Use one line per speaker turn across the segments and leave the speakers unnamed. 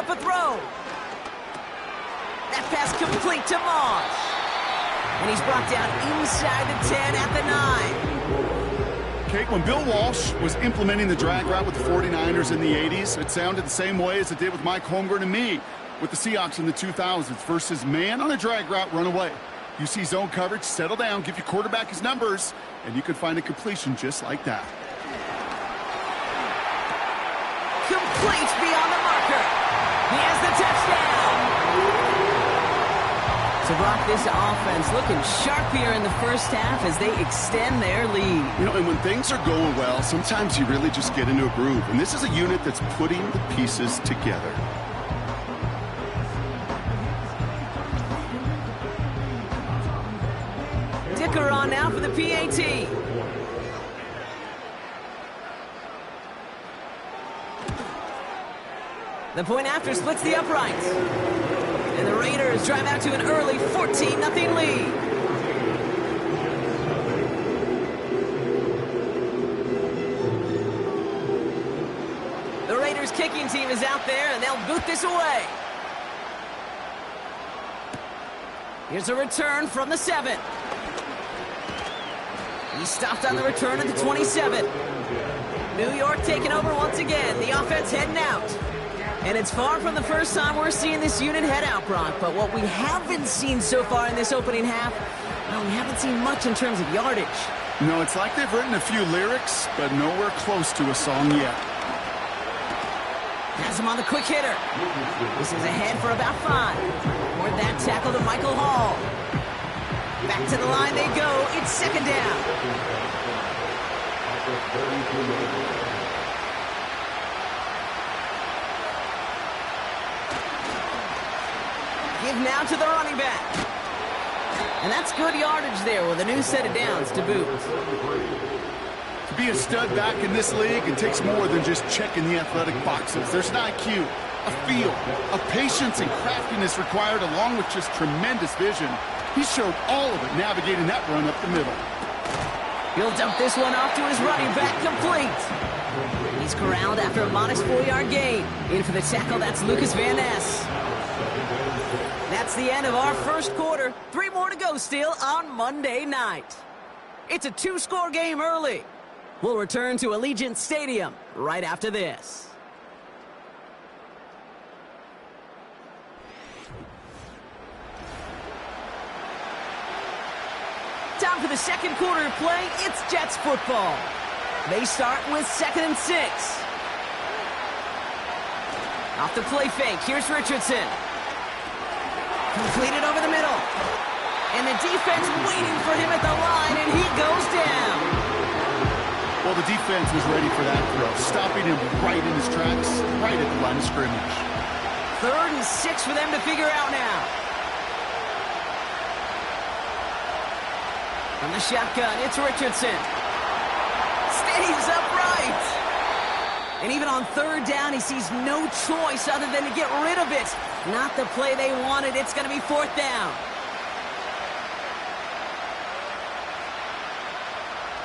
up a throw. That pass complete to Moss. And he's brought down inside the 10 at the 9.
Kate, when Bill Walsh was implementing the drag route with the 49ers in the 80s, it sounded the same way as it did with Mike Holmgren and me with the Seahawks in the 2000s versus man on a drag route, run away. You see zone coverage, settle down, give your quarterback his numbers, and you could find a completion just like that.
Complete beyond the marker. He has the touchdown. So, Brock, this offense looking sharp here in the first half as they extend their lead.
You know, and when things are going well, sometimes you really just get into a groove. And this is a unit that's putting the pieces together.
Dicker on now for the PAT. The point after splits the uprights. And the Raiders drive out to an early 14-0 lead. The Raiders kicking team is out there, and they'll boot this away. Here's a return from the 7. He stopped on the return at the 27. New York taking over once again. The offense heading out. And it's far from the first time we're seeing this unit head out, Brock. But what we haven't seen so far in this opening half, well, we haven't seen much in terms of yardage.
No, it's like they've written a few lyrics, but nowhere close to a song yet.
Has him on the quick hitter. This is ahead for about 5. Toward that tackle to Michael Hall. Back to the line they go. It's second down. Give now to the running back. And that's good yardage there with a new set of downs to boot.
To be a stud back in this league, it takes more than just checking the athletic boxes. There's an IQ, a feel, a patience and craftiness required along with just tremendous vision. He showed all of it navigating that run up the middle.
He'll dump this one off to his running back, complete. He's corralled after a modest 4-yard gain. In for the tackle, that's Lucas Van Ness. That's the end of our first quarter. 3 more to go still on Monday night. It's a 2-score game early. We'll return to Allegiant Stadium right after this. Time for the second quarter of play. It's Jets football. They start with 2nd and 6. Off the play fake. Here's Richardson. Completed over the middle. And the defense waiting for him at the line, and he goes down.
Well, the defense was ready for that throw, stopping him right in his tracks, right at the line of scrimmage.
3rd and 6 for them to figure out now. From the shotgun, it's Richardson. Stays upright. And even on 3rd down, he sees no choice other than to get rid of it. Not the play they wanted. It's going to be 4th down.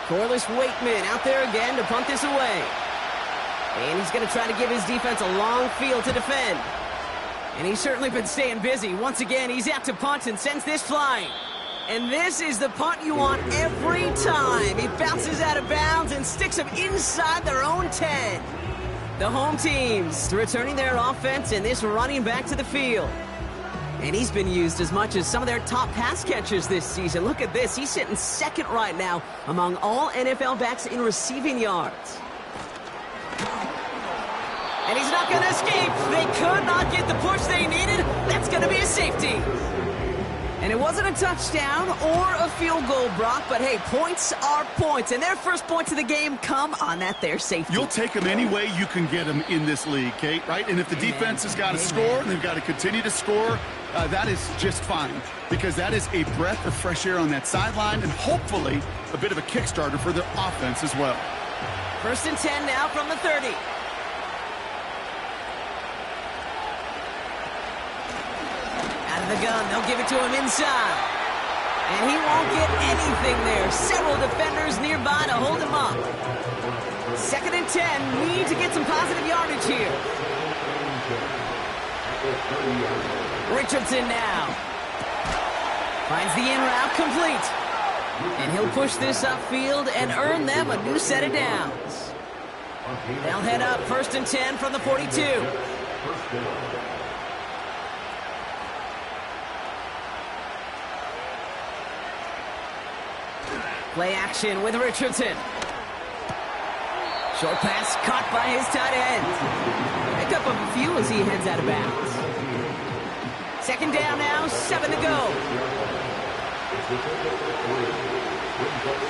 Corliss Waitman out there again to punt this away. And he's going to try to give his defense a long field to defend. And he's certainly been staying busy. Once again, he's out to punt and sends this flying. And this is the punt you want every time. He bounces out of bounds and sticks them inside their own 10. The home teams returning their offense and this running back to the field. And he's been used as much as some of their top pass catchers this season. Look at this. He's sitting 2nd right now among all NFL backs in receiving yards. And he's not going to escape. They could not get the push they needed. That's going to be a safety. And it wasn't a touchdown or a field goal, Brock, but hey, points are points. And their first points of the game come on that there safety.
You'll take them any way you can get them in this league, Kate, right? And if the defense has got to score and they've got to continue to score, that is just fine. Because that is a breath of fresh air on that sideline and hopefully a bit of a kickstarter for their offense as well.
1st and 10 now from the 30. Out of the gun, they'll give it to him inside. And he won't get anything there. Several defenders nearby to hold him up. 2nd and 10, need to get some positive yardage here. Richardson now. Finds the in route complete. And he'll push this upfield and earn them a new set of downs. They'll head up 1st and 10 from the 42. Play action with Richardson. Short pass caught by his tight end. Pick up a few as he heads out of bounds. 2nd down now, 7 to go.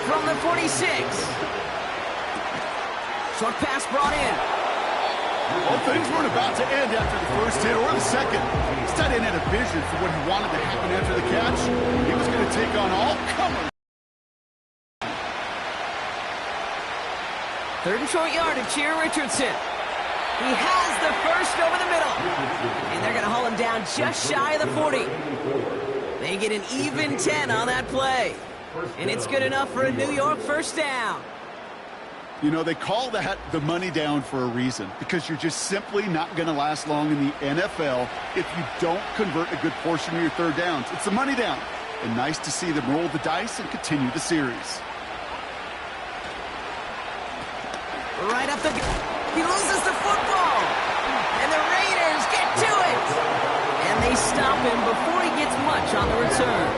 From the 46. Short pass brought in.
Well, things weren't about to end after the first hit or the second. This tight end had a vision for what he wanted to happen after the catch. He was going to take on all comers.
3rd and short yardage here, Richardson. He has the first over the middle. And they're going to haul him down just shy of the 40. They get an even 10 on that play. And it's good enough for a New York 1st down.
You know, they call that the money down for a reason, because you're just simply not going to last long in the NFL if you don't convert a good portion of your 3rd downs. It's the money down. And nice to see them roll the dice and continue the series.
Right up the... He loses the football. And the Raiders get to it. And they stop him before he gets much on the return.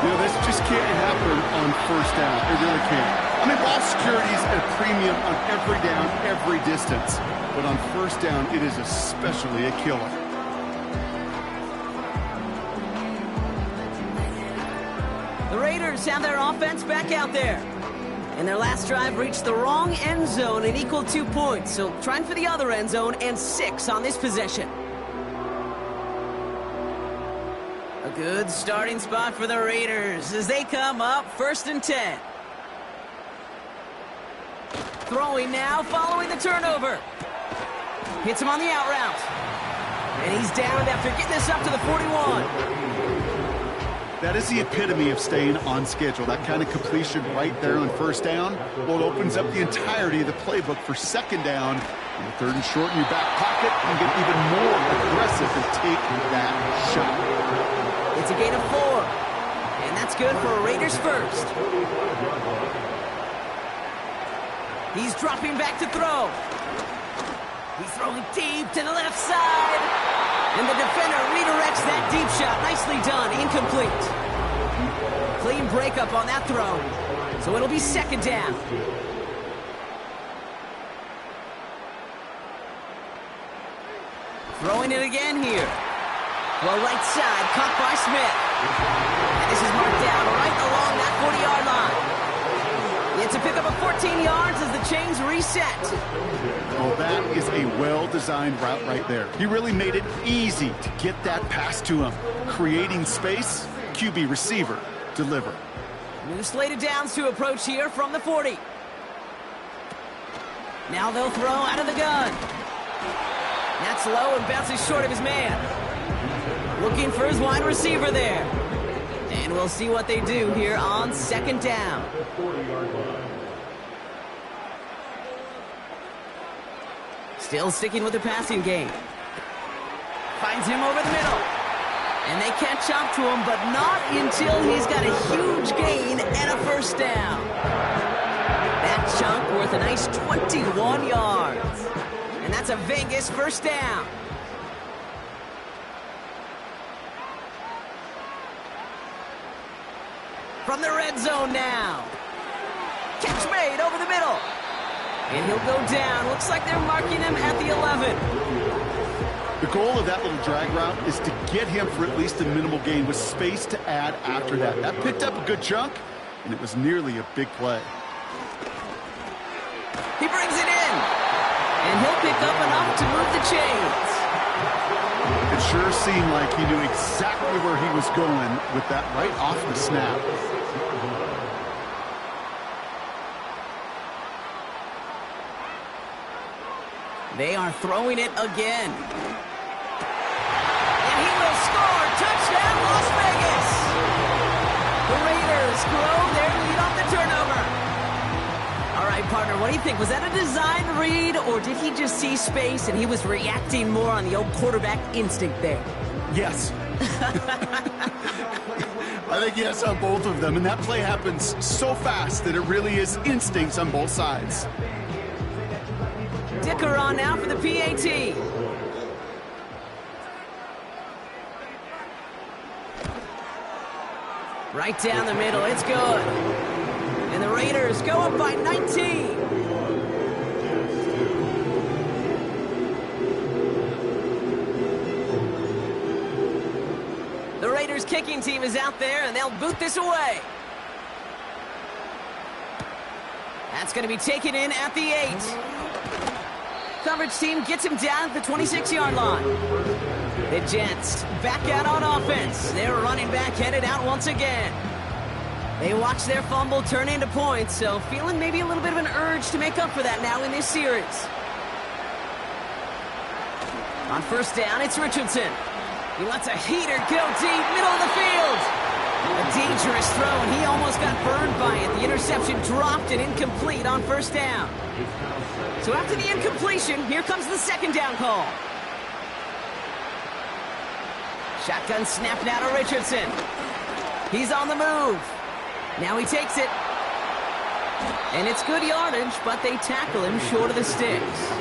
You know, this just can't happen on 1st down. It really can't. I mean, ball security is at a premium on every down, every distance. But on 1st down, it is especially a killer.
The Raiders have their offense back out there. And their last drive reached the wrong end zone and equaled 2 points. So trying for the other end zone and 6 on this possession. A good starting spot for the Raiders as they come up 1st and 10. Throwing now following the turnover. Hits him on the out route. And he's down after getting this up to the 41.
That is the epitome of staying on schedule. That kind of completion right there on 1st down. Well, it opens up the entirety of the playbook for 2nd down. And the 3rd and short in your back pocket, you get even more aggressive and take that shot.
It's a gain of 4. And that's good for a Raiders 1st. He's dropping back to throw. He's throwing deep to the left side. And the defender redirects that deep shot. Nicely done. Incomplete. Clean breakup on that throw. So it'll be 2nd down. Throwing it again here. Well, right side, caught by Smith. And this is marked down right along that 40-yard line. It's a pickup of 14 yards as the chains reset.
Well, that is a well-designed route right there. He really made it easy to get that pass to him. Creating space, QB receiver, deliver.
New slate of downs to approach here from the 40. Now they'll throw out of the gun. That's low and bounces short of his man. Looking for his wide receiver there. And we'll see what they do here on 2nd down. Still sticking with the passing game. Finds him over the middle. And they catch up to him, but not until he's got a huge gain and a 1st down. That chunk worth a nice 21 yards. And that's a Vegas 1st down. From the red zone now. Catch made over the middle. And he'll go down. Looks like they're marking him at the 11.
The goal of that little drag route is to get him for at least a minimal gain with space to add after that. That picked up a good chunk, and it was nearly a big play.
He brings it in. And he'll pick up enough to move the chains.
It sure seemed like he knew exactly where he was going with that right off the snap.
They are throwing it again. And he will score. Touchdown, Las Vegas. The Raiders grow their lead off the turnover. All right, partner, What do you think? Was that a design read, or did he just see space and he was reacting more on the old quarterback instinct there?
Yes. I think yes on both of them, and that play happens so fast that it really is instincts on both sides.
Dicker on now for the PAT. Right down the middle, it's good. And the Raiders go up by 19. The Raiders kicking team is out there, and they'll boot this away. That's going to be taken in at the 8. Coverage team gets him down at the 26-yard line. The Jets back out on offense. Their running back headed out once again. They watch their fumble turn into points, so feeling maybe a little bit of an urge to make up for that now in this series. On first down, it's Richardson. He lets a heater go deep, middle of the field. A dangerous throw, and he almost got burned by it. The interception dropped and incomplete on first down. So after the incompletion, here comes the second down call. Shotgun snap now to Richardson. He's on the move. Now he takes it. And it's good yardage, but they tackle him short of the sticks.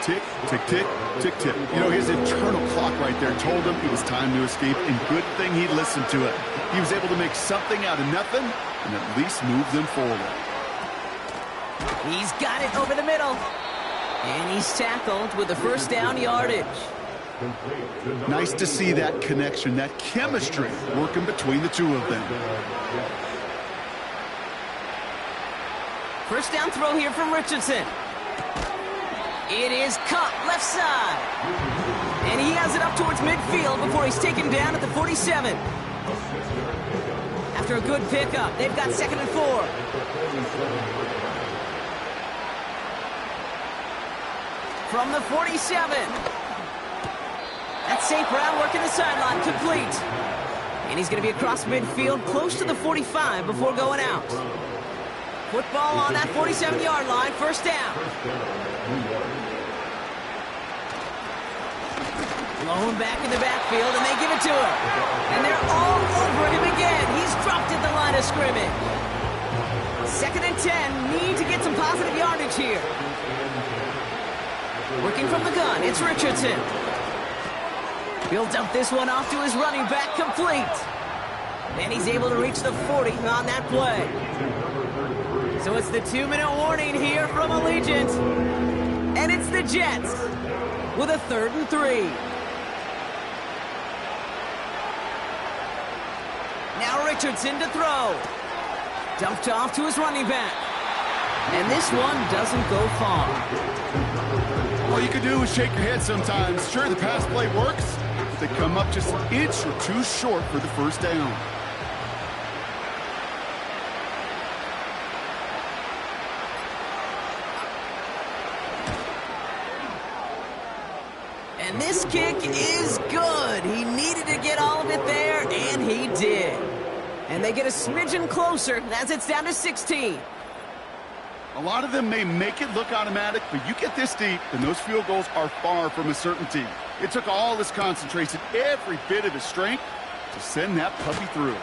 Tick, tick, tick, tick, tick. You know, his internal clock right there told him it was time to escape, and good thing he listened to it. He was able to make something out of nothing and at least move them forward.
He's got it over the middle. And he's tackled with the first down yardage.
Nice to see that connection, that chemistry working between the two of them.
First down throw here from Richardson. It is caught left side. And he has it up towards midfield before he's taken down at the 47. After a good pickup, they've got 2nd and 4. From the 47. That's St. Brown working the sideline, complete. And he's going to be across midfield, close to the 45 before going out. Football on that 47-yard line, first down. Blown back in the backfield, and they give it to him. And they're all over him again. He's dropped at the line of scrimmage. 2nd and 10, need to get some positive yardage here. Working from the gun, it's Richardson. He'll dump this one off to his running back, complete. And he's able to reach the 40 on that play. So it's the 2-minute warning here from Allegiant. And it's the Jets with a 3rd and 3. Now Richardson to throw. Dumped off to his running back. And this one doesn't go far.
All you can do is shake your head sometimes. Sure, the pass play works, but they come up just an inch or two short for the first down.
And this kick is good. He needed to get all of it there, and he did. And they get a smidgen closer as it's down to 16.
A lot of them may make it look automatic, but you get this deep, and those field goals are far from a certainty. It took all his concentration, every bit of his strength, to send that puppy through.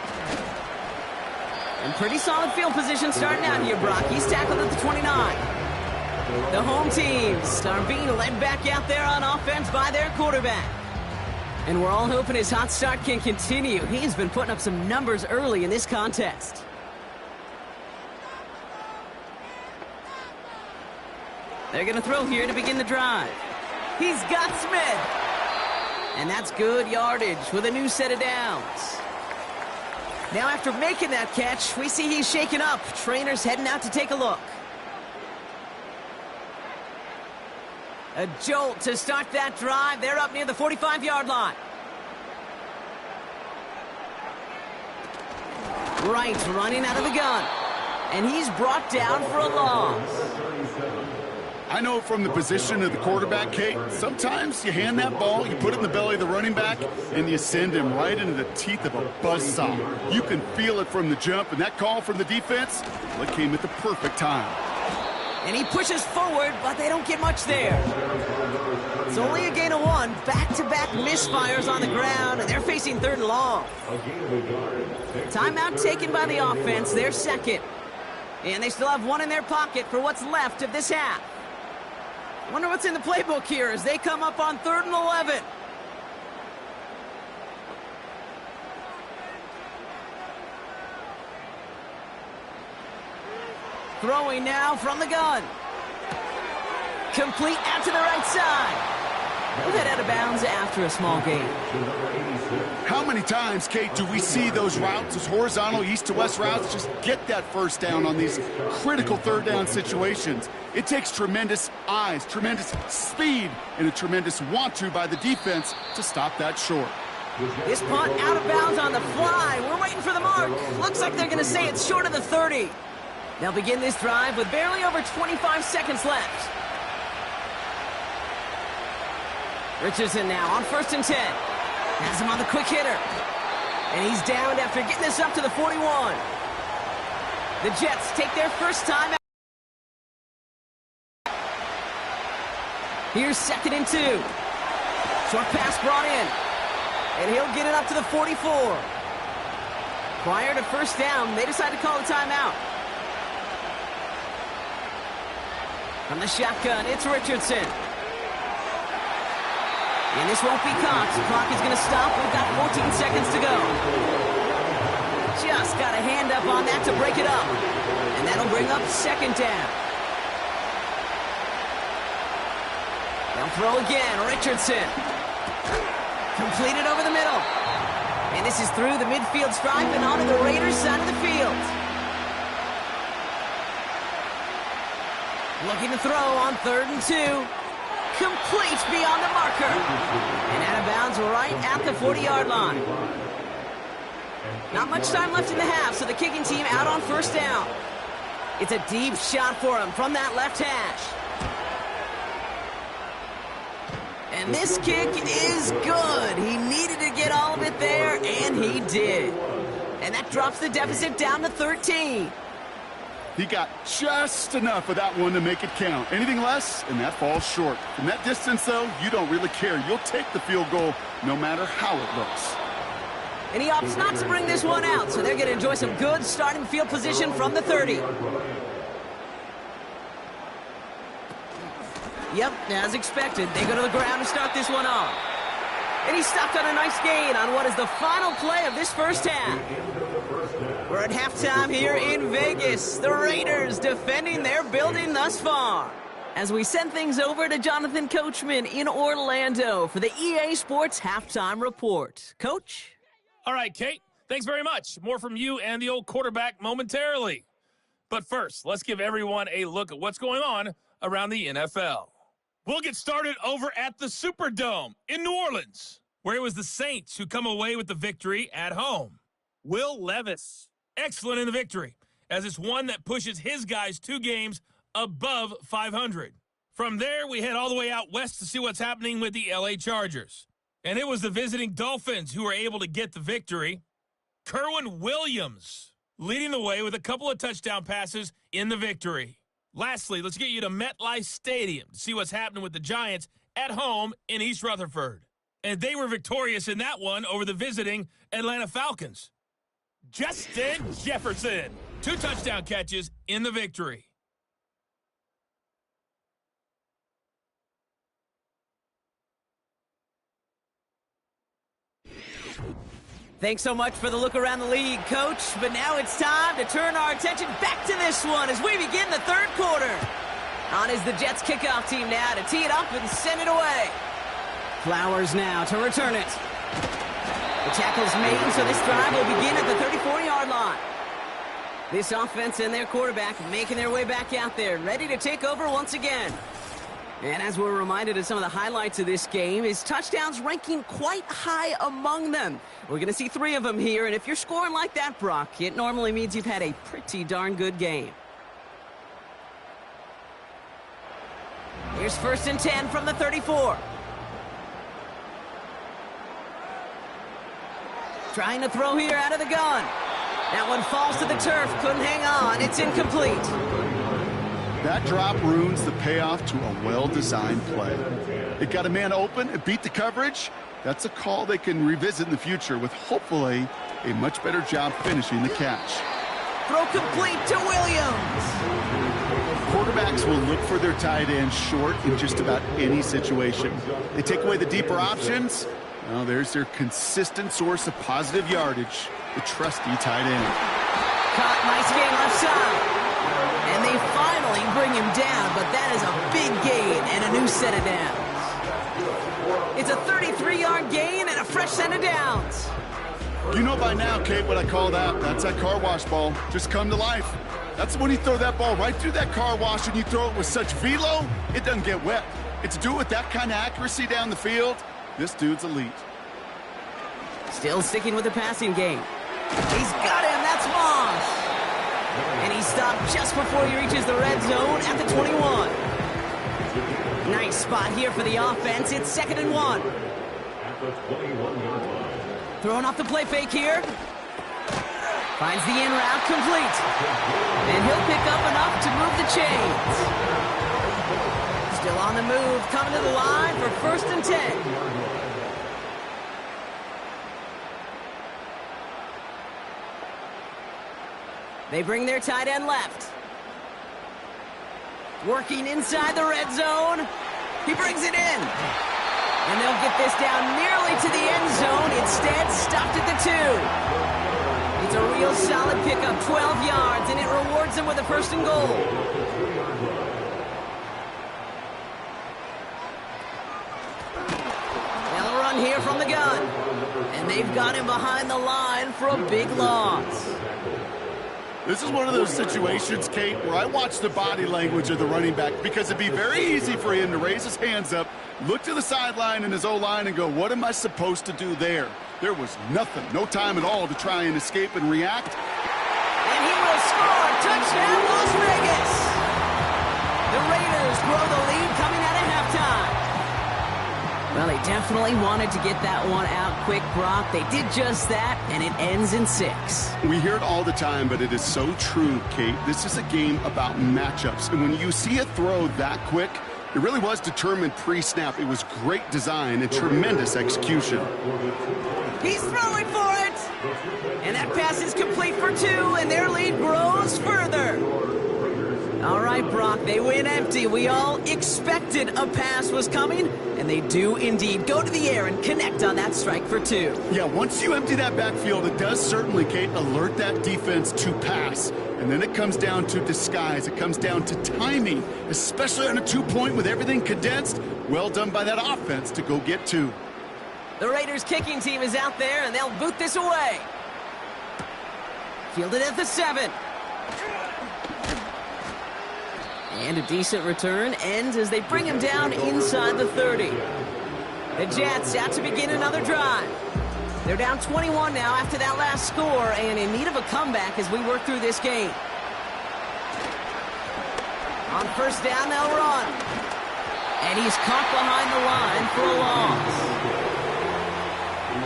And pretty solid field position starting out here, Brock. He's tackled at the 29. The home teams are being led back out there on offense by their quarterback. And we're all hoping his hot start can continue. He has been putting up some numbers early in this contest. They're going to throw here to begin the drive. He's got Smith. And that's good yardage with a new set of downs. Now after making that catch, we see he's shaken up. Trainer's heading out to take a look. A jolt to start that drive. They're up near the 45-yard line. Wright running out of the gun. And he's brought down for a loss.
I know from the position of the quarterback, Kate, sometimes you hand that ball, you put it in the belly of the running back, and you send him right into the teeth of a buzzsaw. You can feel it from the jump, and that call from the defense, well, it came at the perfect time.
And he pushes forward, but they don't get much there. It's only a gain of 1. Back-to-back misfires on the ground, and they're facing 3rd and long. Timeout taken by the offense, their second. And they still have 1 in their pocket for what's left of this half. Wonder what's in the playbook here as they come up on 3rd and 11. Throwing now from the gun. Complete out to the right side. We'll head out of bounds after a small gain.
How many times, Kate, do we see those routes, those horizontal east-to-west routes, just get that first down on these critical 3rd down situations? It takes tremendous eyes, tremendous speed, and a tremendous want-to by the defense to stop that short.
This punt out of bounds on the fly. We're waiting for the mark. Looks like they're going to say it's short of the 30. They'll begin this drive with barely over 25 seconds left. Richardson now on 1st and 10. Has him on the quick hitter. And he's downed after getting this up to the 41. The Jets take their first time out. Here's 2nd and 2. Short pass brought in. And he'll get it up to the 44. Prior to first down, they decide to call a timeout. From the shotgun, it's Richardson. And this won't be caught. The clock is going to stop. We've got 14 seconds to go. Just got a hand up on that to break it up. And that'll bring up 2nd down. They'll throw again. Richardson. Completed over the middle. And this is through the midfield stripe and onto the Raiders' side of the field. Looking to throw on 3rd and 2. Complete beyond the marker. And out of bounds right at the 40-yard line. Not much time left in the half, so the kicking team out on 1st down. It's a deep shot for him from that left hash. And this kick is good. He needed to get all of it there, and he did. And that drops the deficit down to 13.
He got just enough of that one to make it count. Anything less, and that falls short. From that distance, though, you don't really care. You'll take the field goal no matter how it looks.
And he opts not to bring this one out, so they're going to enjoy some good starting field position from the 30. Yep, as expected, they go to the ground to start this one off. And he stopped on a nice gain on what is the final play of this first half. We're at halftime here in Vegas. The Raiders defending their building thus far. As we send things over to Jonathan Coachman in Orlando for the EA Sports Halftime Report. Coach?
All right, Kate. Thanks very much. More from you and the old quarterback momentarily. But first, let's give everyone a look at what's going on around the NFL. We'll get started over at the Superdome in New Orleans, where it was the Saints who come away with the victory at home. Will Levis, excellent in the victory, as it's one that pushes his guys 2 games above 500. From there, we head all the way out west to see what's happening with the LA Chargers. And it was the visiting Dolphins who were able to get the victory. Kerwin Williams leading the way with a couple of touchdown passes in the victory. Lastly, let's get you to MetLife Stadium to see what's happening with the Giants at home in East Rutherford. And they were victorious in that one over the visiting Atlanta Falcons. Justin Jefferson, 2 touchdown catches in the victory.
Thanks so much for the look around the league, Coach. But now it's time to turn our attention back to this one as we begin the 3rd quarter. On is the Jets kickoff team now to tee it up and send it away. Flowers now to return it. The tackle's made, so this drive will begin at the 34-yard line. This offense and their quarterback making their way back out there, ready to take over once again. And as we're reminded of some of the highlights of this game, his touchdowns ranking quite high among them. We're going to see 3 of them here, and if you're scoring like that, Brock, it normally means you've had a pretty darn good game. Here's 1st and 10 from the 34. Trying to throw here out of the gun. That one falls to the turf, couldn't hang on. It's incomplete.
That drop ruins the payoff to a well-designed play. It got a man open, it beat the coverage. That's a call they can revisit in the future with hopefully a much better job finishing the catch.
Throw complete to Williams.
Quarterbacks will look for their tight end short in just about any situation. They take away the deeper options. Well, there's their consistent source of positive yardage, the trusty tight end.
Caught, nice gain left side. And they finally bring him down, but that is a big gain and a new set of downs. It's a 33-yard gain and a fresh set of downs.
You know by now, Kate, what I call that. That's that car wash ball. Just come to life. That's when you throw that ball right through that car wash and you throw it with such velo, it doesn't get wet. It's do it with that kind of accuracy down the field. This dude's elite.
Still sticking with the passing game. He's got him. That's Moss. And he stopped just before he reaches the red zone at the 21. Nice spot here for the offense. It's 2nd and 1. Throwing off the play fake here. Finds the in route complete. And he'll pick up enough to move the chains. Still on the move, coming to the line for 1st and 10. They bring their tight end left. Working inside the red zone. He brings it in. And they'll get this down nearly to the end zone. Instead, stopped at the 2. It's a real solid pickup, 12 yards, and it rewards them with a 1st and goal. They'll run here from the gun. And they've got him behind the line for a big loss.
This is one of those situations, Kate, where I watch the body language of the running back because it'd be very easy for him to raise his hands up, look to the sideline in his O-line and go, what am I supposed to do there? There was nothing, no time at all to try and escape and react.
And he will score. Touchdown, Las Vegas. The Raiders grow the lead coming out of halftime. Well, they definitely wanted to get that one out quick, Brock. They did just that, and it ends in 6.
We hear it all the time, but it is so true, Kate. This is a game about matchups. And when you see a throw that quick, it really was determined pre-snap. It was great design and tremendous execution.
He's throwing for it. And that pass is complete for 2, and their lead grows further. All right, Brock, they win empty. We all expected a pass was coming, and they do indeed go to the air and connect on that strike for 2.
Yeah, once you empty that backfield, it does certainly, Kate, alert that defense to pass. And then it comes down to disguise. It comes down to timing, especially on a 2-point with everything condensed. Well done by that offense to go get 2.
The Raiders kicking team is out there, and they'll boot this away. Fielded at the 7. And a decent return ends as they bring him down inside the 30. The Jets out to begin another drive. They're down 21 now after that last score and in need of a comeback as we work through this game. On 1st down, they'll run. And he's caught behind the line for a loss.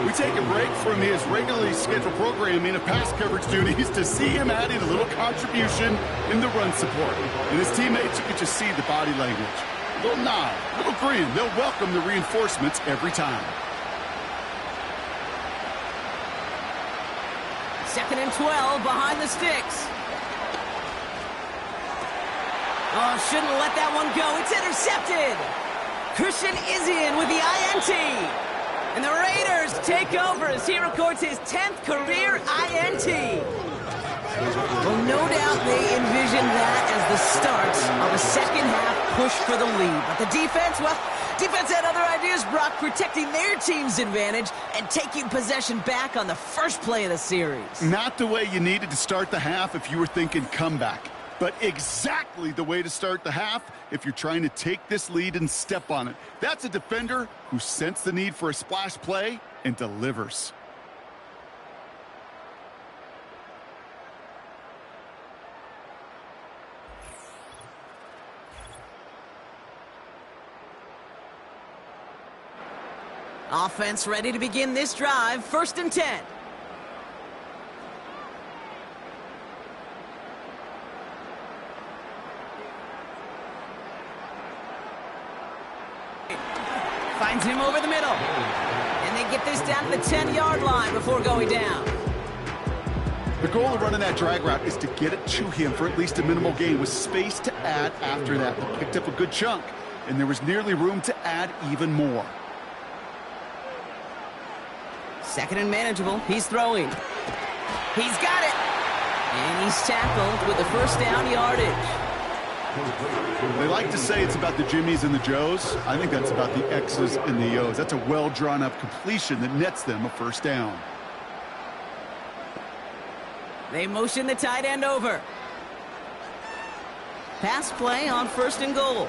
We take a break from his regularly scheduled programming of pass coverage duties to see him adding a little contribution in the run support. And his teammates, you can just see the body language. A little nod, a little grin. They'll welcome the reinforcements every time.
2nd and 12 behind the sticks. Oh, shouldn't let that one go. It's intercepted. Christian Izien with the INT. And the Raiders take over as he records his 10th career INT. Well, no doubt they envisioned that as the start of a second-half push for the lead. But the defense, well, defense had other ideas, Brock, protecting their team's advantage and taking possession back on the first play of the series.
Not the way you needed to start the half if you were thinking comeback. But exactly the way to start the half if you're trying to take this lead and step on it. That's a defender who sensed the need for a splash play and delivers.
Offense ready to begin this drive. 1st and 10. Sends him over the middle. And they get this down to the 10-yard line before going down.
The goal of running that drag route is to get it to him for at least a minimal gain with space to add after that. He picked up a good chunk, and there was nearly room to add even more.
Second and manageable. He's throwing. He's got it. And he's tackled with the first down yardage.
They like to say it's about the Jimmies and the Joes. I think that's about the X's and the O's. That's a well-drawn-up completion that nets them a first down.
They motion the tight end over. Pass play on first and goal.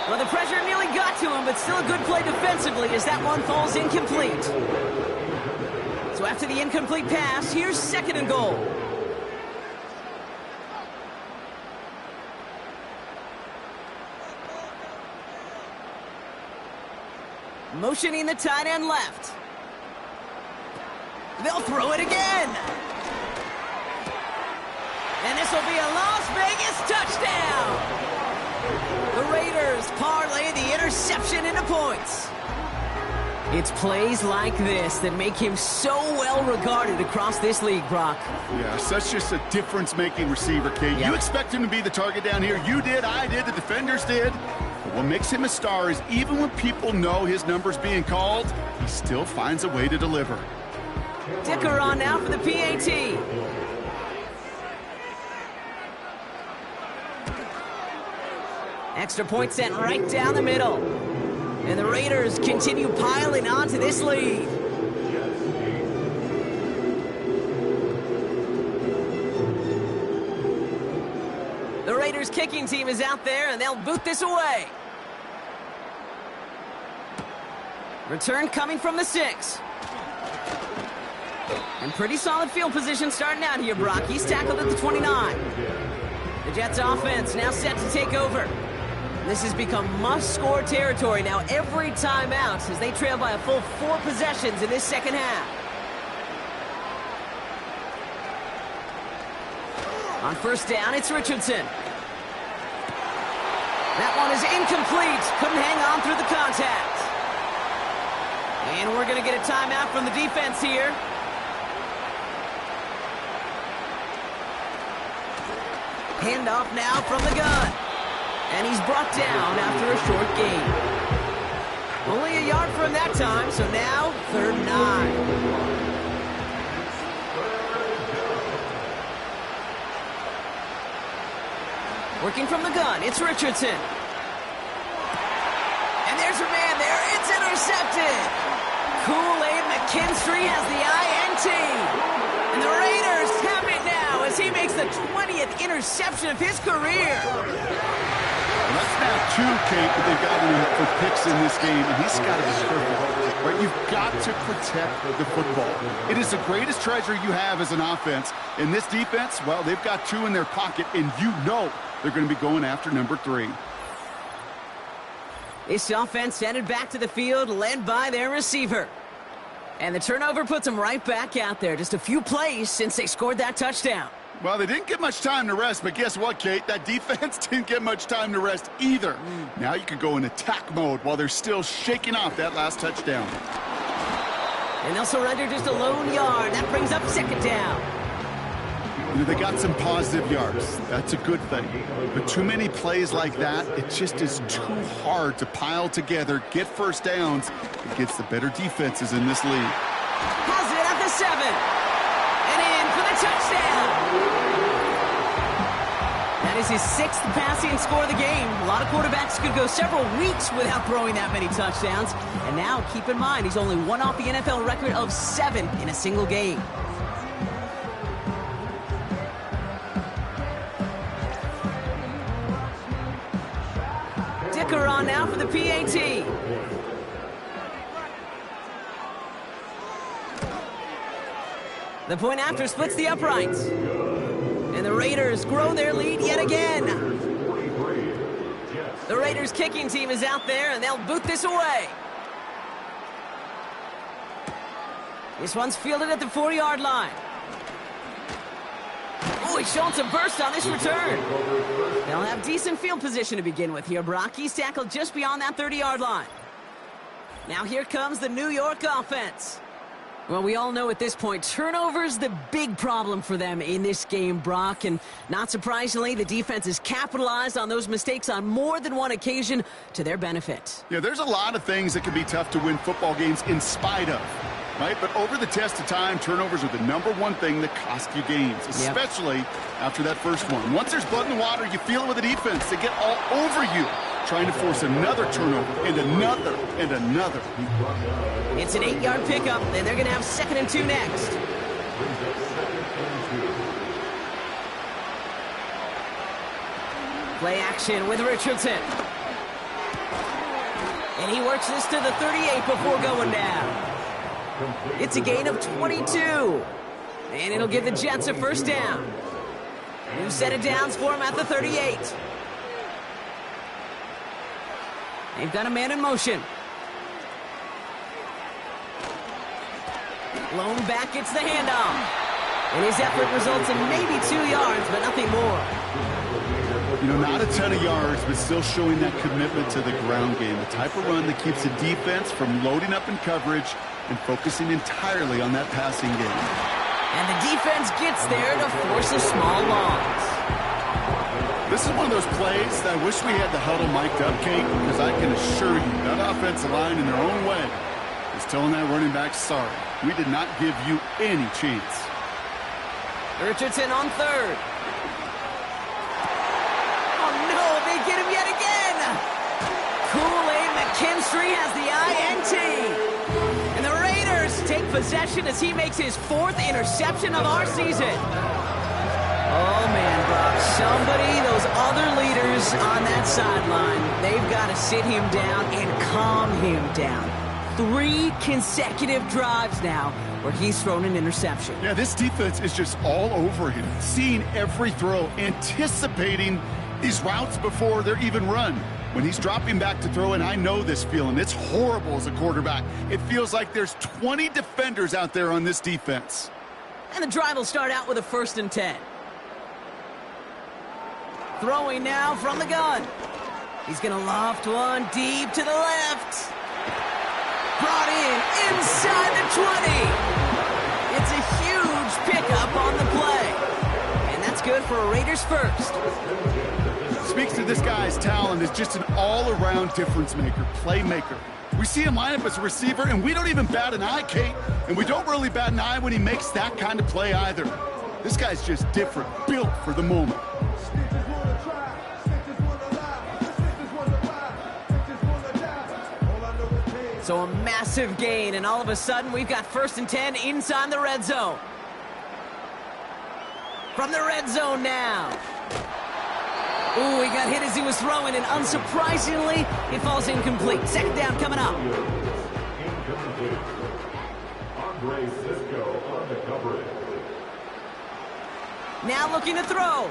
Well, the pressure nearly got to him, but still a good play defensively as that one falls incomplete. So after the incomplete pass, here's second and goal. Motioning the tight end left. They'll throw it again. And this will be a Las Vegas touchdown. The Raiders parlay the interception into points. It's plays like this that make him so well regarded across this league, Brock.
Yeah, such just a difference-making receiver, Kate.
Yep.
You expect him to be the target down here. You did, I did, the defenders did. But what makes him a star is even when people know his number's being called, he still finds a way to deliver.
Dicker on now for the PAT. Extra point sent right down the middle. And the Raiders continue piling on to this lead. The Raiders kicking team is out there, and they'll boot this away. Return coming from the 6. And pretty solid field position starting out here, Brock. He's tackled at the 29. The Jets offense now set to take over. This has become must-score territory now every time out as they trail by a full 4 possessions in this second half. On first down, it's Richardson. That one is incomplete. Couldn't hang on through the contact. And we're going to get a timeout from the defense here. Handoff now from the gun. And he's brought down after a short gain. Only a yard for him that time, so now 3rd and 9. Working from the gun, it's Richardson. And there's your man there. It's intercepted. Kool-Aid McKinstry has the INT. And the Raiders have it now as he makes the 20th interception of his career.
Well, that's now 2, Kate, that they've got him for picks in this game, and he's got to be careful. Right? You've got to protect the football. It is the greatest treasure you have as an offense. In this defense, well, they've got 2 in their pocket, and you know they're going to be going after number 3.
This offense headed back to the field, led by their receiver. And the turnover puts them right back out there. Just a few plays since they scored that touchdown.
Well, they didn't get much time to rest, but guess what, Kate? That defense didn't get much time to rest either. Now you could go in attack mode while they're still shaking off that last touchdown.
And they'll surrender just a lone yard. That brings up 2nd down.
You know, they got some positive yards. That's a good thing. But too many plays like that, it just is too hard to pile together, get first downs against the better defenses in this league.
Has it at the 7. And in for the touchdown. That is his 6th passing score of the game. A lot of quarterbacks could go several weeks without throwing that many touchdowns. And now, keep in mind, he's only one off the NFL record of 7 in a single game. Dicker on now for the PAT. The point after splits the uprights. And the Raiders grow their lead yet again. The Raiders kicking team is out there, and they'll boot this away. This one's fielded at the 4-yard line. Oh, he's showing some burst on this return. They'll have decent field position to begin with here, Brock. He's tackled just beyond that 30-yard line. Now here comes the New York offense. Well, we all know at this point, turnovers the big problem for them in this game, Brock. And not surprisingly, the defense has capitalized on those mistakes on more than one occasion to their benefit.
Yeah, there's a lot of things that can be tough to win football games in spite of, right? But over the test of time, turnovers are the #1 thing that cost you games, especially after that first one. Once there's blood in the water, you feel it with the defense. They get all over you, trying to force another turnover and another and another.
It's an 8-yard pickup, and they're going to have 2nd and 2 next. Play action with Richardson. And he works this to the 38 before going down. It's a gain of 22. And it'll give the Jets a first down. New set of downs for him at the 38. They've got a man in motion. Lone back gets the handoff. And his effort results in maybe 2 yards, but nothing more.
You know, not a ton of yards, but still showing that commitment to the ground game. The type of run that keeps the defense from loading up in coverage and focusing entirely on that passing game.
And the defense gets there to force a small loss.
This is one of those plays that I wish we had the huddle mic'd up, Kate, because I can assure you that offensive line in their own way is telling that running back, sorry, we did not give you any chance.
Richardson on 3rd. Oh no, they get him yet again. Kool-Aid McKinstry has the INT. And the Raiders take possession as he makes his 4th interception of our season. Oh, man, Brock, somebody, those other leaders on that sideline, they've got to sit him down and calm him down. 3 consecutive drives now where he's thrown an interception.
Yeah, this defense is just all over him, seeing every throw, anticipating these routes before they're even run. When he's dropping back to throw, and I know this feeling, it's horrible as a quarterback. It feels like there's 20 defenders out there on this defense.
And the drive will start out with a 1st and 10. Throwing now from the gun. He's going to loft one deep to the left. Brought in inside the 20. It's a huge pickup on the play. And that's good for a Raiders first.
Speaks to this guy's talent as just an all-around difference maker, playmaker. We see him line up as a receiver, and we don't even bat an eye, Kate. And we don't really bat an eye when he makes that kind of play either. This guy's just different, built for the moment.
So a massive gain, and all of a sudden we've got 1st and 10 inside the red zone. From the red zone now. Ooh, he got hit as he was throwing, and unsurprisingly, it falls incomplete. 2nd down coming up. Now looking to throw.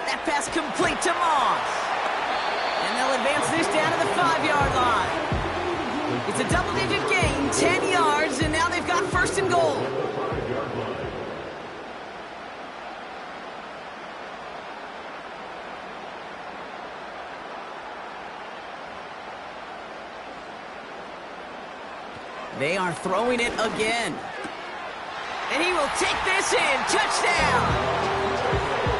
That pass complete to Moss. And they'll advance this down to the 5-yard line. It's a double-digit gain, 10 yards, and now they've got 1st and goal. They are throwing it again. And he will take this in. Touchdown!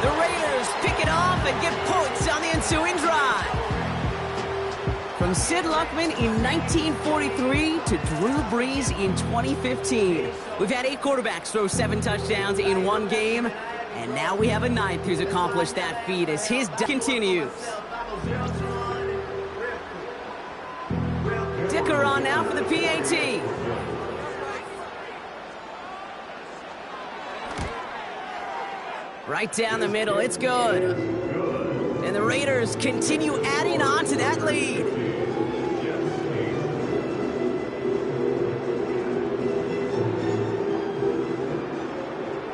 The Raiders pick it off and get points on the ensuing drive. From Sid Luckman in 1943 to Drew Brees in 2015. We've had 8 quarterbacks throw 7 touchdowns in one game. And now we have a 9th who's accomplished that feat as his continues. Dicker on now for the PAT. Right down the middle, it's good. And the Raiders continue adding on to that lead.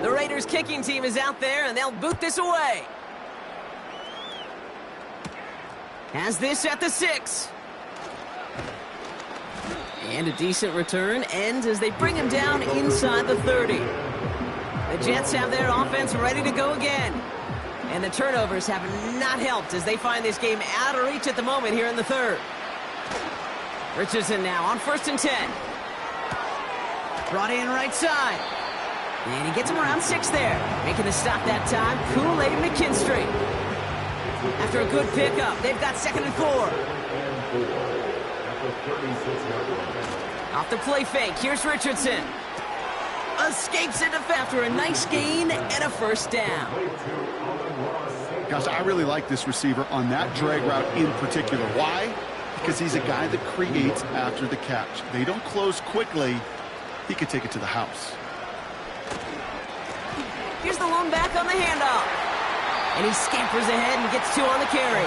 The Raiders kicking team is out there, and they'll boot this away. Has this at the 6. And a decent return ends as they bring him down inside the 30. The Jets have their offense ready to go again. And the turnovers have not helped as they find this game out of reach at the moment here in the 3rd. Richardson now on 1st and 10. Brought in right side. And he gets him around 6 there. Making the stop that time, Kool-Aid McKinstry. After a good pickup, they've got 2nd and 4. Off the play fake, here's Richardson. Escapes it after a nice gain and a 1st down.
Gosh, I really like this receiver on that drag route in particular. Why? Because he's a guy that creates after the catch. They don't close quickly. He could take it to the house.
Here's the lone back on the handoff. And he scampers ahead and gets 2 on the carry.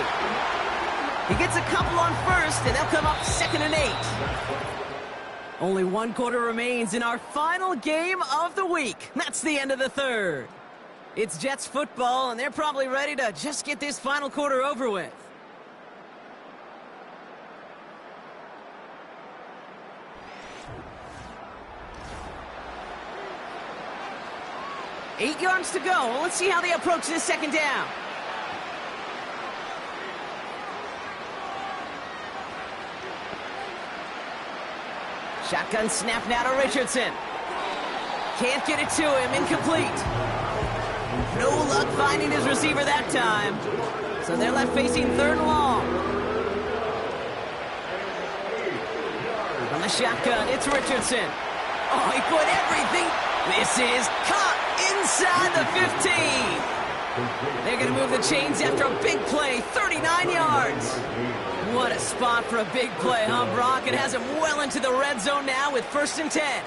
He gets a couple on 1st, and they'll come up 2nd and 8. Only 1 quarter remains in our final game of the week. That's the end of the 3rd. It's Jets football, and they're probably ready to just get this final quarter over with. Eight yards to go. Let's see how they approach this 2nd down. Shotgun snap now to Richardson. Can't get it to him. Incomplete. No luck finding his receiver that time. So they're left facing 3rd and long. From the shotgun, it's Richardson. Oh, he put everything. This is caught inside the 15. They're going to move the chains after a big play, 39 yards. What a spot for a big play, huh, Brock? It has him well into the red zone now with 1st and 10.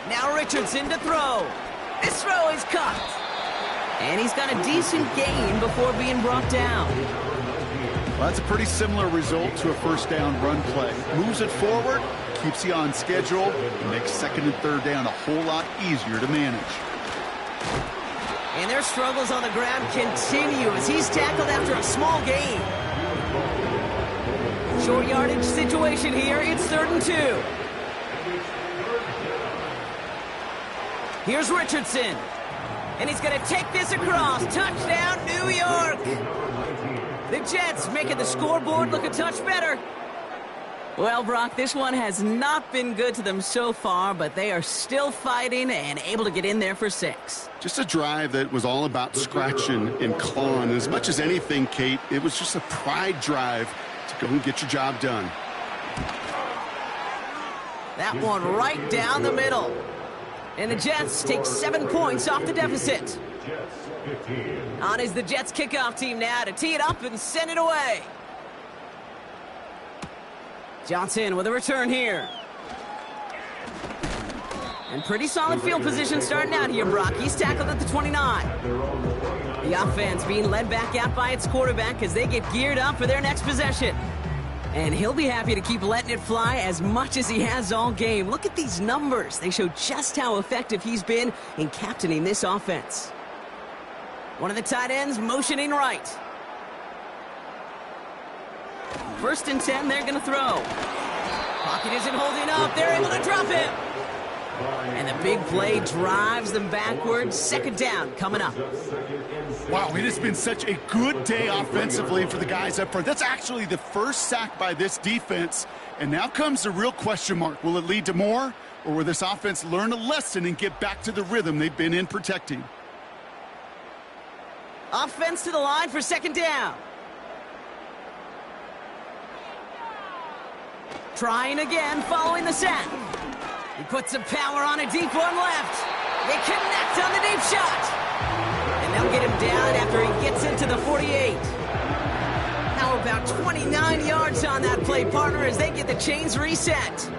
Now Richardson to throw. This throw is caught. And he's got a decent gain before being brought down.
Well, that's a pretty similar result to a 1st down run play. Moves it forward, keeps you on schedule, and makes 2nd and 3rd down a whole lot easier to manage.
And their struggles on the ground continue as he's tackled after a small gain. Short yardage situation here. It's 3rd and 2. Here's Richardson. And he's going to take this across. Touchdown, New York. The Jets making the scoreboard look a touch better. Well, Brock, this one has not been good to them so far, but they are still fighting and able to get in there for 6.
Just a drive that was all about scratching and clawing. As much as anything, Kate, it was just a pride drive to go and get your job done.
That one right down the middle. And the Jets take 7 points off the deficit. On is the Jets kickoff team now to tee it up and send it away. Johnson with a return here. And pretty solid field position starting out here, Brock. He's tackled at the 29. The offense being led back out by its quarterback as they get geared up for their next possession. And he'll be happy to keep letting it fly as much as he has all game. Look at these numbers. They show just how effective he's been in captaining this offense. One of the tight ends motioning right. 1st and 10, they're going to throw. Pocket isn't holding up. They're able to drop him. And the big play drives them backwards. 2nd down coming up.
Wow, it has been such a good day offensively for the guys up front. That's actually the 1st sack by this defense. And now comes the real question mark. Will it lead to more? Or will this offense learn a lesson and get back to the rhythm they've been in protecting?
Offense to the line for 2nd down. Trying again following the sack. He puts some power on a deep one left. They connect on the deep shot. And they'll get him down after he gets into the 48. Now about 29 yards on that play, partner, as they get the chains reset.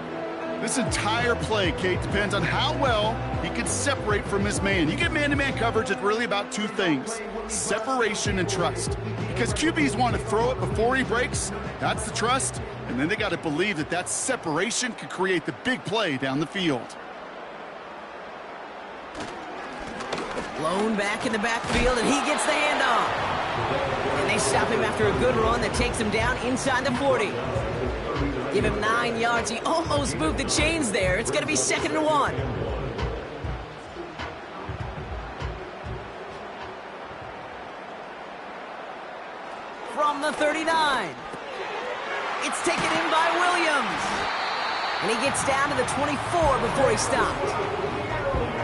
This entire play, Kate, depends on how well he can separate from his man. You get man-to-man coverage, it's really about 2 things: separation and trust. Because QBs want to throw it before he breaks. That's the trust. And then they got to believe that that separation could create the big play down the field.
Blown back in the backfield, and he gets the handoff. And they stop him after a good run that takes him down inside the 40. Give him 9 yards. He almost moved the chains there. It's going to be 2nd and 1. From from the 39. It's taken in by Williams. And he gets down to the 24 before he stopped.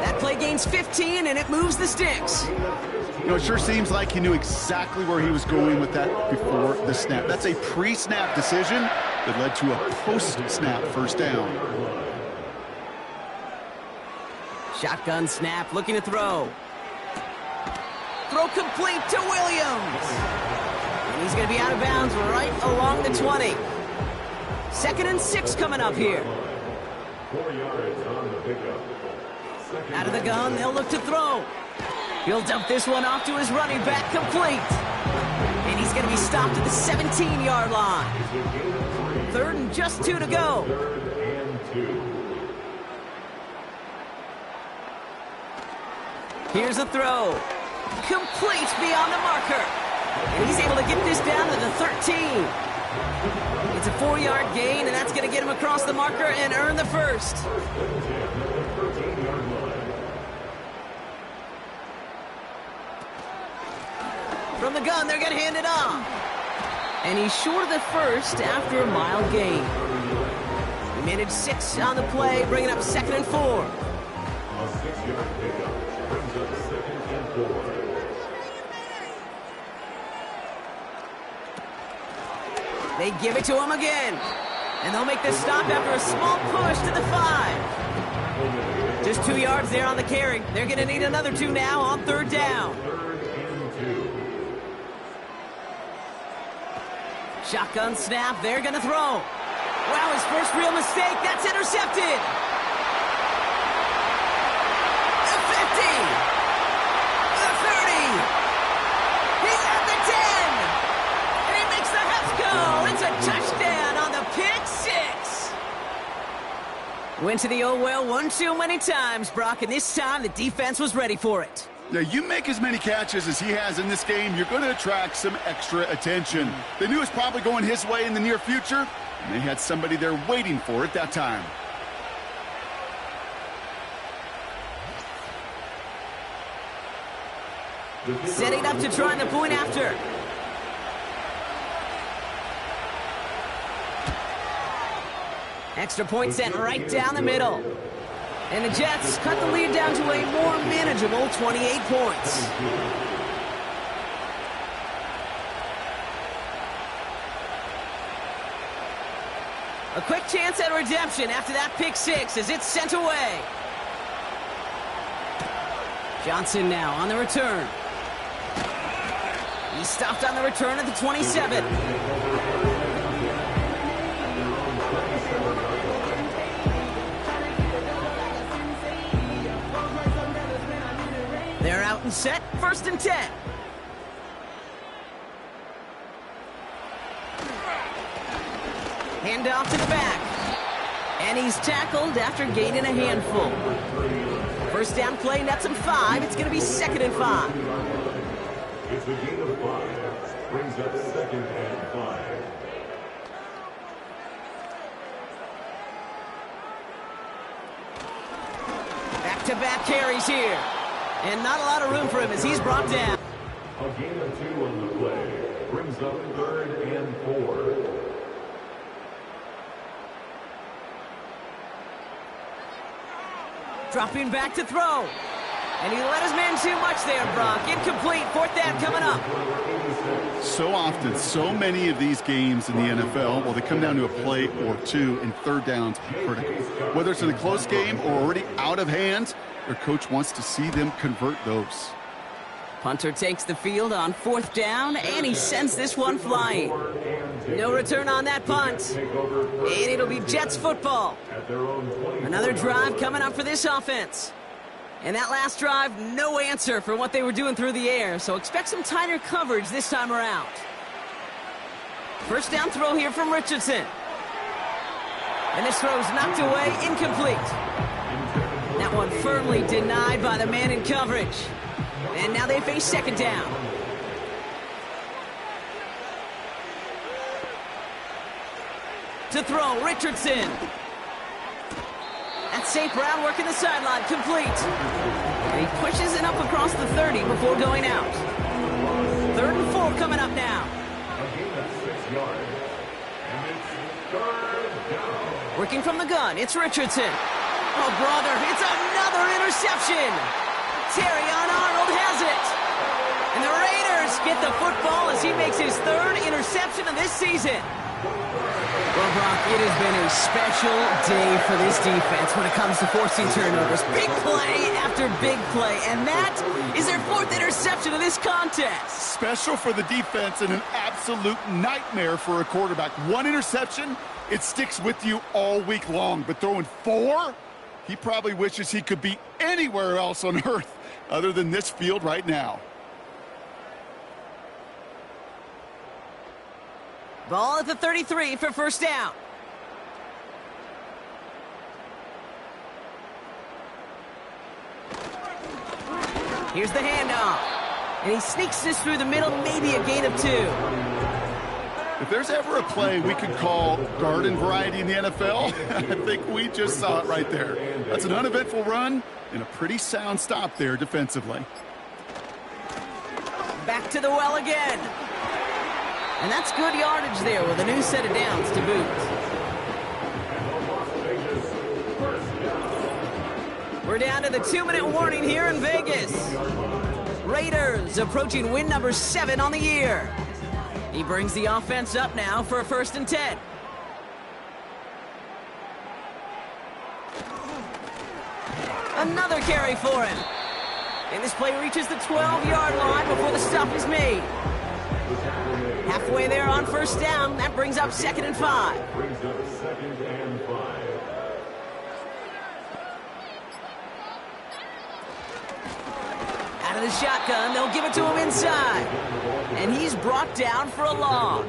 That play gains 15, and it moves the sticks.
You know, it sure seems like he knew exactly where he was going with that before the snap. That's a pre-snap decision that led to a post-snap first down.
Shotgun snap, looking to throw. Throw complete to Williams. And he's going to be out of bounds right along the 20. 2nd and 6 coming up here.
4 yards on the pickup.
Out of the gun, they'll look to throw. He'll dump this one off to his running back, complete. And he's going to be stopped at the 17-yard line. 3rd and just 2 to go.
3rd and 2.
Here's a throw. Complete beyond the marker. And he's able to get this down to the 13. It's a 4-yard gain, and that's going to get him across the marker and earn the first. From the gun, they're going to hand it off. And he's short of the first after a mile gain. He managed 6 on the play, bringing up 2nd and 4.
A 6-yard pickup brings up 2nd and 4.
They give it to him again. And they'll make the stop after a small push to the 5. Just 2 yards there on the carry. They're going to need another 2 now on 3rd down.
3rd and 2.
Shotgun snap. They're going to throw. Wow, his first real mistake. That's intercepted. The 50. The 30. He's at the 10. And he makes the Hefco. It's a touchdown on the pick 6. Went to the oh well one too many times, Brock, and this time the defense was ready for it.
Now, you make as many catches as he has in this game, you're going to attract some extra attention. They knew it was probably going his way in the near future, and they had somebody there waiting for it that time.
Setting up to try the point after. Extra point sent right down the middle. And the Jets cut the lead down to a more manageable 28 points. A quick chance at redemption after that pick 6 as it's sent away. Johnson now on the return. He stopped on the return at the 27. They're out and set, 1st and 10. Hand off to the back. And he's tackled after gaining a handful. First down play, nets him 5. It's going to be 2nd and 5.
It's a gain of 5. Brings up 2nd and 5.
Back-to-back carries here. And not a lot of room for him as he's brought down.
A gain of 2 on the play. Brings up 3rd and 4.
Dropping back to throw. And he let his man too much there, Brock. Incomplete. 4th down coming up.
So often, so many of these games in the NFL, well, they come down to a play or 2, and 3rd downs are critical. Whether it's in a close game or already out of hand, their coach wants to see them convert those.
Punter takes the field on 4th down, and he sends this one flying. No return on that punt. And it'll be Jets football. Another drive coming up for this offense. And that last drive, no answer for what they were doing through the air, so expect some tighter coverage this time around. First down throw here from Richardson. And this throw's knocked away, incomplete. That one firmly denied by the man in coverage. And now they face 2nd down. To throw, Richardson. That's St. Brown working the sideline, complete. And he pushes it up across the 30 before going out. 3rd and 4 coming up now.
A gain yards. And it's third down.
Working from the gun, it's Richardson. Oh, brother, it's another interception. Terrion Arnold has it. And the Raiders get the football as he makes his third interception of this season. Well, Brock, it has been a special day for this defense when it comes to forcing turnovers. Big play after big play, and that is their fourth interception of this contest.
Special for the defense and an absolute nightmare for a quarterback. One interception, it sticks with you all week long, but throwing four, he probably wishes he could be anywhere else on earth other than this field right now.
Ball at the 33 for first down. Here's the handoff. And he sneaks this through the middle, maybe a gain of 2.
If there's ever a play we could call garden variety in the NFL, I think we just saw it right there. That's an uneventful run and a pretty sound stop there defensively.
Back to the well again. And that's good yardage there with a new set of downs to boot. We're down to the 2-minute warning here in Vegas. Raiders approaching win number 7 on the year. He brings the offense up now for a 1st and 10. Another carry for him. And this play reaches the 12-yard line before the stop is made. Halfway there on first down. That brings up 2nd and 5.
Brings up 2nd and 5.
Out of the shotgun, they'll give it to him inside. And he's brought down for a loss.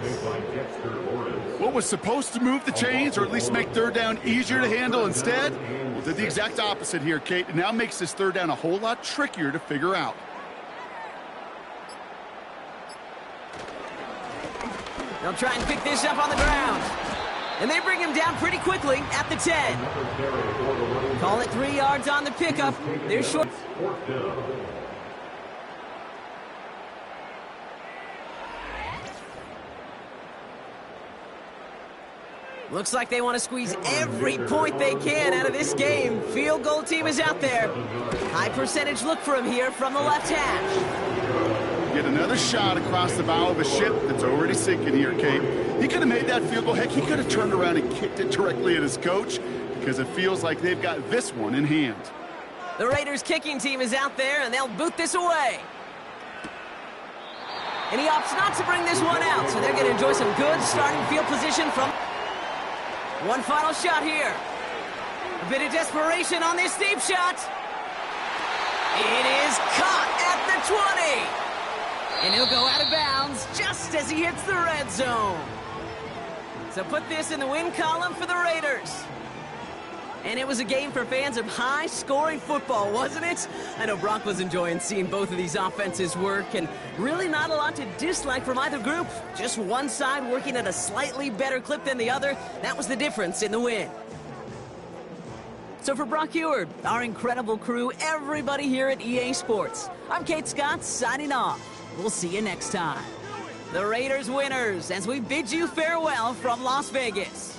What was supposed to move the chains or at least make third down easier to handle instead? Well, did the exact opposite here, Kate. It now makes this third down a whole lot trickier to figure out.
They'll try and pick this up on the ground. And they bring him down pretty quickly at the 10. Call it 3 yards on the pickup. They're short. Looks like they want to squeeze every point they can out of this game. Field goal team is out there. High percentage look for him here from the left hash.
Get another shot across the bow of a ship that's already sinking here, Kate. He could have made that field goal. Heck, he could have turned around and kicked it directly at his coach because it feels like they've got this one in hand.
The Raiders kicking team is out there, and they'll boot this away. And he opts not to bring this one out, so they're going to enjoy some good starting field position from... One final shot here. A bit of desperation on this deep shot. It is caught at the 20. And he'll go out of bounds just as he hits the red zone. So put this in the win column for the Raiders. And it was a game for fans of high-scoring football, wasn't it? I know Brock was enjoying seeing both of these offenses work, and really not a lot to dislike from either group. Just one side working at a slightly better clip than the other. That was the difference in the win. So for Brock Huard, our incredible crew, everybody here at EA Sports, I'm Kate Scott signing off. We'll see you next time. The Raiders winners as we bid you farewell from Las Vegas.